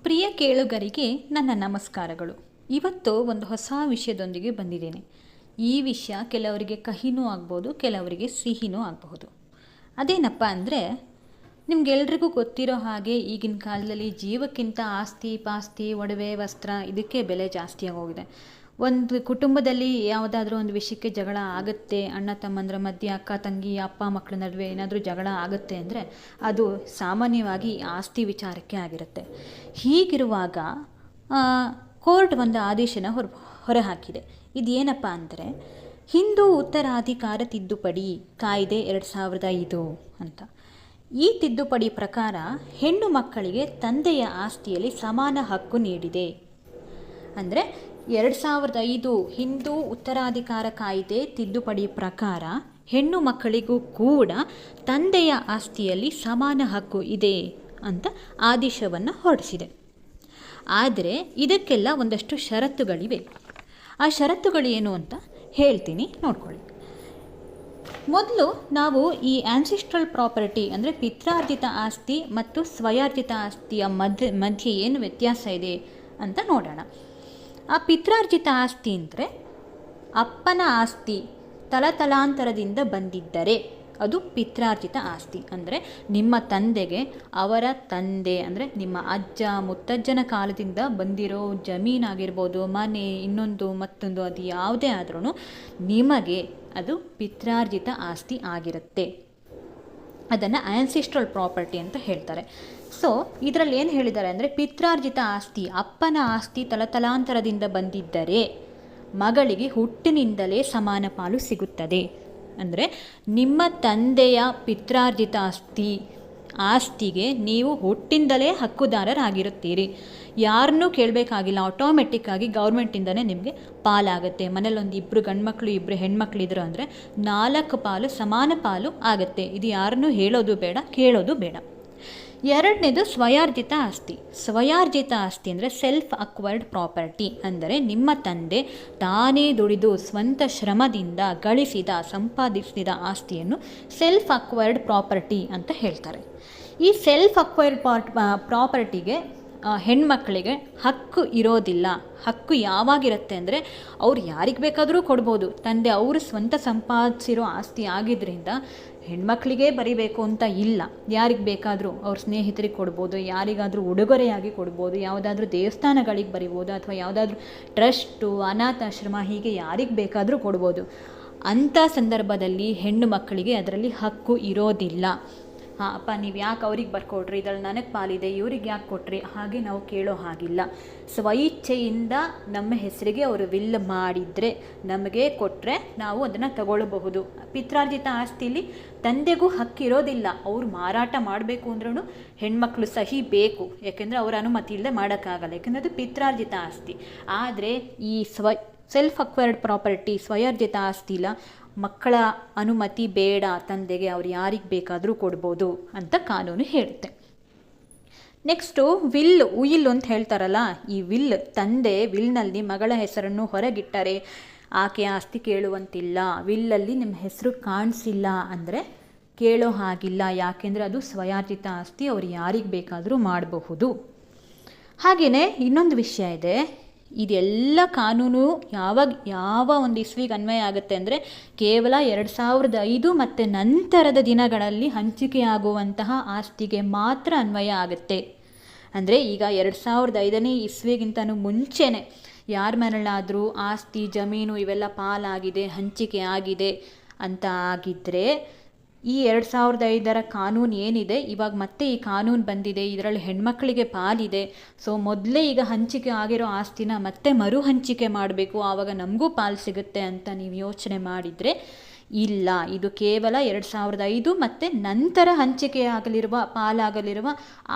ಪ್ರಿಯ ಕೇಳುಗರಿಗೆ ನನ್ನ ನಮಸ್ಕಾರಗಳು. ಇವತ್ತು ಒಂದು ಹೊಸ ವಿಷಯದೊಂದಿಗೆ ಬಂದಿದ್ದೇನೆ. ಈ ವಿಷಯ ಕೆಲವರಿಗೆ ಕಹಿನೂ ಆಗ್ಬೋದು, ಕೆಲವರಿಗೆ ಸಿಹಿನೂ ಆಗಬಹುದು. ಅದೇನಪ್ಪ ಅಂದರೆ, ನಿಮಗೆಲ್ರಿಗೂ ಗೊತ್ತಿರೋ ಹಾಗೆ ಈಗಿನ ಕಾಲದಲ್ಲಿ ಜೀವಕ್ಕಿಂತ ಆಸ್ತಿ ಪಾಸ್ತಿ ಒಡವೆ ವಸ್ತ್ರ ಇದಕ್ಕೆ ಬೆಲೆ ಜಾಸ್ತಿ ಆಗೋಗಿದೆ. ಒಂದು ಕುಟುಂಬದಲ್ಲಿ ಯಾವುದಾದ್ರೂ ಒಂದು ವಿಷಯಕ್ಕೆ ಜಗಳ ಆಗುತ್ತೆ, ಅಣ್ಣ ತಮ್ಮಂದ್ರ ಮಧ್ಯೆ, ಅಕ್ಕ ತಂಗಿ, ಅಪ್ಪ ಮಕ್ಕಳ ನಡುವೆ ಏನಾದರೂ ಜಗಳ ಆಗುತ್ತೆ ಅಂದರೆ ಅದು ಸಾಮಾನ್ಯವಾಗಿ ಆಸ್ತಿ ವಿಚಾರಕ್ಕೆ ಆಗಿರುತ್ತೆ. ಹೀಗಿರುವಾಗ ಕೋರ್ಟ್ ಒಂದು ಆದೇಶನ ಹೊರಹಾಕಿದೆ. ಇದೇನಪ್ಪ ಅಂದರೆ ಹಿಂದೂ ಉತ್ತರಾಧಿಕಾರ ತಿದ್ದುಪಡಿ ಕಾಯ್ದೆ 2005 ಅಂತ. ಈ ತಿದ್ದುಪಡಿ ಪ್ರಕಾರ ಹೆಣ್ಣು ಮಕ್ಕಳಿಗೆ ತಂದೆಯ ಆಸ್ತಿಯಲ್ಲಿ ಸಮಾನ ಹಕ್ಕು ನೀಡಿದೆ. ಅಂದರೆ 2005 ಹಿಂದೂ ಉತ್ತರಾಧಿಕಾರ ಕಾಯ್ದೆ ತಿದ್ದುಪಡಿ ಪ್ರಕಾರ ಹೆಣ್ಣು ಮಕ್ಕಳಿಗೂ ಕೂಡ ತಂದೆಯ ಆಸ್ತಿಯಲ್ಲಿ ಸಮಾನ ಹಕ್ಕು ಇದೆ ಅಂತ ಆದೇಶವನ್ನು ಹೊರಡಿಸಿದೆ. ಆದರೆ ಇದಕ್ಕೆಲ್ಲ ಒಂದಷ್ಟು ಷರತ್ತುಗಳಿವೆ. ಆ ಷರತ್ತುಗಳು ಏನು ಅಂತ ಹೇಳ್ತೀನಿ, ನೋಡ್ಕೊಳ್ಳಿ. ಮೊದಲು ನಾವು ಈ ಆನ್ಸಿಸ್ಟ್ರಲ್ ಪ್ರಾಪರ್ಟಿ ಅಂದರೆ ಪಿತ್ರಾರ್ಜಿತ ಆಸ್ತಿ ಮತ್ತು ಸ್ವಯಾರ್ಜಿತ ಆಸ್ತಿಯ ಮಧ್ಯೆ ಏನು ವ್ಯತ್ಯಾಸ ಇದೆ ಅಂತ ನೋಡೋಣ. ಆ ಪಿತ್ರಾರ್ಜಿತ ಆಸ್ತಿ ಅಂದರೆ ಅಪ್ಪನ ಆಸ್ತಿ ತಲತಲಾಂತರದಿಂದ ಬಂದಿದ್ದರೆ ಅದು ಪಿತ್ರಾರ್ಜಿತ ಆಸ್ತಿ. ಅಂದರೆ ನಿಮ್ಮ ತಂದೆಗೆ ಅವರ ತಂದೆ ಅಂದರೆ ನಿಮ್ಮ ಅಜ್ಜ ಮುತ್ತಜ್ಜನ ಕಾಲದಿಂದ ಬಂದಿರೋ ಜಮೀನಾಗಿರ್ಬೋದು, ಮನೆ, ಇನ್ನೊಂದು ಮತ್ತೊಂದು, ಅದು ಯಾವುದೇ ಆದ್ರೂ ನಿಮಗೆ ಅದು ಪಿತ್ರಾರ್ಜಿತ ಆಸ್ತಿ ಆಗಿರುತ್ತೆ. ಅದನ್ನು ಆನ್ಸಿಸ್ಟ್ರಲ್ ಪ್ರಾಪರ್ಟಿ ಅಂತ ಹೇಳ್ತಾರೆ. ಸೊ ಇದರಲ್ಲಿ ಏನು ಹೇಳಿದ್ದಾರೆ ಅಂದರೆ, ಪಿತ್ರಾರ್ಜಿತ ಆಸ್ತಿ ಅಪ್ಪನ ಆಸ್ತಿ ತಲತಲಾಂತರದಿಂದ ಬಂದಿದ್ದರೆ ಮಗಳಿಗೆ ಹುಟ್ಟಿನಿಂದಲೇ ಸಮಾನ ಪಾಲು ಸಿಗುತ್ತದೆ. ಅಂದರೆ ನಿಮ್ಮ ತಂದೆಯ ಪಿತ್ರಾರ್ಜಿತ ಆಸ್ತಿಗೆ ನೀವು ಹುಟ್ಟಿಂದಲೇ ಹಕ್ಕುದಾರರಾಗಿರುತ್ತೀರಿ. ಯಾರನ್ನೂ ಕೇಳಬೇಕಾಗಿಲ್ಲ, ಆಟೋಮೆಟಿಕ್ಕಾಗಿ ಗೌರ್ಮೆಂಟಿಂದನೇ ನಿಮಗೆ ಪಾಲಾಗುತ್ತೆ. ಮನೇಲೊಂದು 2 ಗಂಡ್ಮಕ್ಳು 2 ಹೆಣ್ಮಕ್ಳಿದ್ರು ಅಂದರೆ 4 ಪಾಲು ಸಮಾನ ಪಾಲು ಆಗುತ್ತೆ. ಇದು ಯಾರನ್ನೂ ಹೇಳೋದು ಬೇಡ, ಕೇಳೋದು ಬೇಡ. ಎರಡನೇದು ಸ್ವಯಾರ್ಜಿತ ಆಸ್ತಿ. ಸ್ವಯಾರ್ಜಿತ ಆಸ್ತಿ ಅಂದರೆ ಸೆಲ್ಫ್ ಅಕ್ವೈರ್ಡ್ ಪ್ರಾಪರ್ಟಿ. ಅಂದರೆ ನಿಮ್ಮ ತಂದೆ ತಾನೇ ದುಡಿದು ಸ್ವಂತ ಶ್ರಮದಿಂದ ಸಂಪಾದಿಸಿದ ಆಸ್ತಿಯನ್ನು ಸೆಲ್ಫ್ ಅಕ್ವೈರ್ಡ್ ಪ್ರಾಪರ್ಟಿ ಅಂತ ಹೇಳ್ತಾರೆ. ಈ ಸೆಲ್ಫ್ ಅಕ್ವೈರ್ಡ್ ಪ್ರಾಪರ್ಟಿಗೆ ಹೆಣ್ಮಕ್ಳಿಗೆ ಹಕ್ಕು ಇರೋದಿಲ್ಲ. ಹಕ್ಕು ಯಾವಾಗಿರುತ್ತೆ ಅಂದರೆ, ಅವ್ರು ಯಾರಿಗೆ ಬೇಕಾದರೂ ಕೊಡ್ಬೋದು. ತಂದೆ ಅವರು ಸ್ವಂತ ಸಂಪಾದಿಸಿರೋ ಆಸ್ತಿ ಆಗಿದ್ದರಿಂದ ಹೆಣ್ಮಕ್ಳಿಗೆ ಬರಿಬೇಕು ಅಂತ ಇಲ್ಲ. ಯಾರಿಗೆ ಬೇಕಾದರೂ ಅವ್ರ ಸ್ನೇಹಿತರಿಗೆ ಕೊಡ್ಬೋದು, ಯಾರಿಗಾದರೂ ಉಡುಗೊರೆಯಾಗಿ ಕೊಡ್ಬೋದು, ಯಾವುದಾದ್ರೂ ದೇವಸ್ಥಾನಗಳಿಗೆ ಬರಿಬೋದು, ಅಥವಾ ಯಾವುದಾದ್ರೂ ಟ್ರಸ್ಟು, ಅನಾಥಾಶ್ರಮ, ಹೀಗೆ ಯಾರಿಗೆ ಬೇಕಾದರೂ ಕೊಡ್ಬೋದು. ಅಂಥ ಸಂದರ್ಭದಲ್ಲಿ ಹೆಣ್ಣು ಮಕ್ಕಳಿಗೆ ಅದರಲ್ಲಿ ಹಕ್ಕು ಇರೋದಿಲ್ಲ. ಅಪ್ಪ ನೀವು ಯಾಕೆ ಅವ್ರಿಗೆ ಬರ್ಕೊಡ್ರಿ, ಇದರಲ್ಲಿ ನನಗೆ ಪಾಲಿದೆ, ಇವ್ರಿಗೆ ಯಾಕೆ ಕೊಟ್ರಿ, ಹಾಗೆ ನಾವು ಕೇಳೋ ಹಾಗಿಲ್ಲ. ಸ್ವಇಚ್ಛೆಯಿಂದ ನಮ್ಮ ಹೆಸರಿಗೆ ಅವರು ವಿಲ್ ಮಾಡಿದರೆ ನಮಗೆ ಕೊಟ್ಟರೆ ನಾವು ಅದನ್ನು ತಗೊಳ್ಳಬಹುದು. ಪಿತ್ರಾರ್ಜಿತ ಆಸ್ತಿಲಿ ತಂದೆಗೂ ಹಕ್ಕಿರೋದಿಲ್ಲ. ಅವ್ರು ಮಾರಾಟ ಮಾಡಬೇಕು ಅಂದ್ರೂ ಹೆಣ್ಮಕ್ಳು ಸಹಿ ಬೇಕು, ಯಾಕೆಂದರೆ ಅವರ ಅನುಮತಿ ಇಲ್ಲದೆ ಮಾಡೋಕ್ಕಾಗಲ್ಲ, ಯಾಕೆಂದರೆ ಅದು ಪಿತ್ರಾರ್ಜಿತ ಆಸ್ತಿ. ಆದರೆ ಈ ಸೆಲ್ಫ್ ಅಕ್ವೈರ್ಡ್ ಪ್ರಾಪರ್ಟಿ ಸ್ವಯಾರ್ಜಿತ ಆಸ್ತಿಲ ಮಕ್ಕಳ ಅನುಮತಿ ಬೇಡ ತಂದೆಗೆ, ಅವ್ರು ಯಾರಿಗೆ ಬೇಕಾದರೂ ಕೊಡ್ಬೋದು ಅಂತ ಕಾನೂನು ಹೇಳುತ್ತೆ. ನೆಕ್ಸ್ಟು ಉಯಿಲ್ ಅಂತ ಹೇಳ್ತಾರಲ್ಲ, ಈ ತಂದೆ ವಿಲ್ನಲ್ಲಿ ಮಗಳ ಹೆಸರನ್ನು ಹೊರಗಿಟ್ಟರೆ ಆಕೆ ಆಸ್ತಿ ಕೇಳುವಂತಿಲ್ಲ. ವಿಲ್ಲಲ್ಲಿ ನಿಮ್ಮ ಹೆಸರು ಕಾಣಿಸಿಲ್ಲ ಅಂದರೆ ಕೇಳೋ ಹಾಗಿಲ್ಲ, ಯಾಕೆಂದರೆ ಅದು ಸ್ವಯಾರ್ಜಿತ ಆಸ್ತಿ, ಅವ್ರು ಯಾರಿಗೆ ಬೇಕಾದರೂ ಮಾಡಬಹುದು. ಹಾಗೆಯೇ ಇನ್ನೊಂದು ವಿಷಯ ಇದೆ. ಇದೆಲ್ಲ ಕಾನೂನು ಯಾವ ಒಂದು ಇಸ್ವಿಗೆ ಅನ್ವಯ ಆಗುತ್ತೆ ಅಂದರೆ ಕೇವಲ 2005 ಮತ್ತು ನಂತರದ ದಿನಗಳಲ್ಲಿ ಹಂಚಿಕೆಯಾಗುವಂತಹ ಆಸ್ತಿಗೆ ಮಾತ್ರ ಅನ್ವಯ ಆಗುತ್ತೆ. ಅಂದರೆ ಈಗ 2005ನೇ ಇಸ್ವಿಗಿಂತನೂ ಮುಂಚೆನೇ ಯಾರ ಮನೆಯಲ್ಲಾದರೂ ಆಸ್ತಿ ಜಮೀನು ಇವೆಲ್ಲ ಪಾಲಾಗಿದೆ, ಹಂಚಿಕೆ ಆಗಿದೆ ಅಂತ ಆಗಿದ್ದರೆ ಈ 2005ರ ಕಾನೂನು ಏನಿದೆ, ಇವಾಗ ಮತ್ತೆ ಈ ಕಾನೂನು ಬಂದಿದೆ, ಇದರಲ್ಲಿ ಹೆಣ್ಮಕ್ಳಿಗೆ ಪಾಲಿದೆ. ಸೊ ಮೊದಲೇ ಈಗ ಹಂಚಿಕೆ ಆಗಿರೋ ಆಸ್ತಿನ ಮತ್ತೆ ಮರು ಹಂಚಿಕೆ ಮಾಡಬೇಕು, ಆವಾಗ ನಮಗೂ ಪಾಲು ಸಿಗುತ್ತೆ ಅಂತ ನೀವು ಯೋಚನೆ ಮಾಡಿದರೆ ಇಲ್ಲ. ಇದು ಕೇವಲ 2005 ಮತ್ತು ನಂತರ ಪಾಲಾಗಲಿರುವ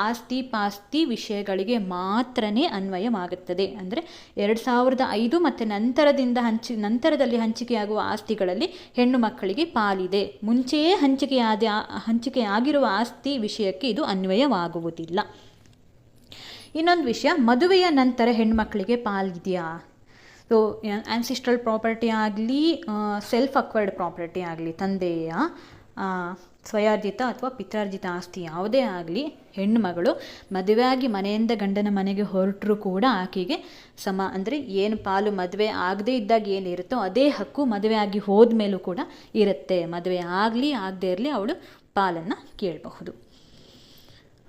ಆಸ್ತಿ ಪಾಸ್ತಿ ವಿಷಯಗಳಿಗೆ ಮಾತ್ರನೇ ಅನ್ವಯವಾಗುತ್ತದೆ. ಅಂದರೆ 2005 ಮತ್ತು ನಂತರದಲ್ಲಿ ಹಂಚಿಕೆಯಾಗುವ ಆಸ್ತಿಗಳಲ್ಲಿ ಹೆಣ್ಣು ಮಕ್ಕಳಿಗೆ ಪಾಲಿದೆ. ಮುಂಚೆಯೇ ಹಂಚಿಕೆಯಾಗಿರುವ ಆಸ್ತಿ ವಿಷಯಕ್ಕೆ ಇದು ಅನ್ವಯವಾಗುವುದಿಲ್ಲ. ಇನ್ನೊಂದು ವಿಷಯ, ಮದುವೆಯ ನಂತರ ಹೆಣ್ಮಕ್ಳಿಗೆ ಪಾಲಿದೆಯಾ? ಸೊ ಆನ್ಸಿಸ್ಟ್ರಲ್ ಪ್ರಾಪರ್ಟಿ ಆಗಲಿ, ಸೆಲ್ಫ್ ಅಕ್ವೈರ್ಡ್ ಪ್ರಾಪರ್ಟಿ ಆಗಲಿ, ತಂದೆಯ ಸ್ವಯಾರ್ಜಿತ ಅಥವಾ ಪಿತ್ರಾರ್ಜಿತ ಆಸ್ತಿ ಯಾವುದೇ ಆಗಲಿ ಹೆಣ್ಣುಮಗಳು ಮದುವೆಯಾಗಿ ಮನೆಯಿಂದ ಗಂಡನ ಮನೆಗೆ ಹೊರಟರೂ ಕೂಡ ಆಕೆಗೆ ಅಂದರೆ ಏನು ಪಾಲು ಮದುವೆ ಆಗದೇ ಇದ್ದಾಗ ಏನಿರುತ್ತೋ ಅದೇ ಹಕ್ಕು ಮದುವೆ ಆಗಿ ಹೋದ್ಮೇಲೂ ಕೂಡ ಇರುತ್ತೆ. ಮದುವೆ ಆಗಲಿ ಆಗದೇ ಇರಲಿ ಅವಳು ಪಾಲನ್ನು ಕೇಳಬಹುದು.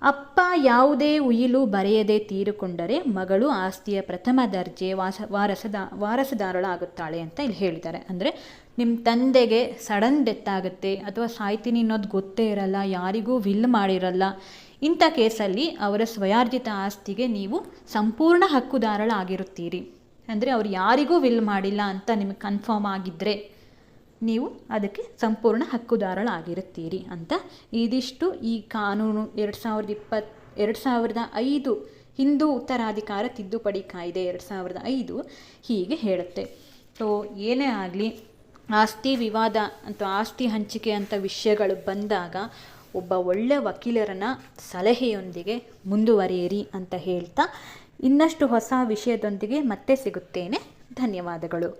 ಅಪ್ಪ ಯಾವುದೇ ಉಯಿಲು ಬರೆಯದೆ ತೀರಿಕೊಂಡರೆ ಮಗಳು ಆಸ್ತಿಯ ಪ್ರಥಮ ದರ್ಜೆ ವಾರಸುದಾರಳಾಗುತ್ತಾಳೆ ಅಂತ ಇಲ್ಲಿ ಹೇಳಿದ್ದಾರೆ. ಅಂದರೆ ನಿಮ್ಮ ತಂದೆಗೆ ಸಡನ್ ಡೆತ್ ಆಗುತ್ತೆ ಅಥವಾ ಸಾಯ್ತೀನಿ ಅನ್ನೋದು ಗೊತ್ತೇ ಇರಲ್ಲ, ಯಾರಿಗೂ ವಿಲ್ ಮಾಡಿರಲ್ಲ, ಇಂಥ ಕೇಸಲ್ಲಿ ಅವರ ಸ್ವಯಾರ್ಜಿತ ಆಸ್ತಿಗೆ ನೀವು ಸಂಪೂರ್ಣ ಹಕ್ಕುದಾರಳಾಗಿರುತ್ತೀರಿ. ಅಂದರೆ ಅವ್ರು ಯಾರಿಗೂ ವಿಲ್ ಮಾಡಿಲ್ಲ ಅಂತ ನಿಮಗೆ ಕನ್ಫರ್ಮ್ ಆಗಿದ್ದರೆ ನೀವು ಅದಕ್ಕೆ ಸಂಪೂರ್ಣ ಹಕ್ಕುದಾರಳಾಗಿರುತ್ತೀರಿ ಅಂತ ಇದಿಷ್ಟು ಈ ಕಾನೂನು 2005 ಹಿಂದೂ ಉತ್ತರಾಧಿಕಾರ ತಿದ್ದುಪಡಿ ಕಾಯ್ದೆ 2005 ಹೀಗೆ ಹೇಳುತ್ತೆ. ಸೊ ಏನೇ ಆಗಲಿ ಆಸ್ತಿ ವಿವಾದ ಅಥವಾ ಆಸ್ತಿ ಹಂಚಿಕೆ ಅಂತ ವಿಷಯಗಳು ಬಂದಾಗ ಒಬ್ಬ ಒಳ್ಳೆಯ ವಕೀಲರನ್ನ ಸಲಹೆಯೊಂದಿಗೆ ಮುಂದುವರಿಯಿರಿ ಅಂತ ಹೇಳ್ತಾ ಇನ್ನಷ್ಟು ಹೊಸ ವಿಷಯದೊಂದಿಗೆ ಮತ್ತೆ ಸಿಗುತ್ತೇನೆ. ಧನ್ಯವಾದಗಳು.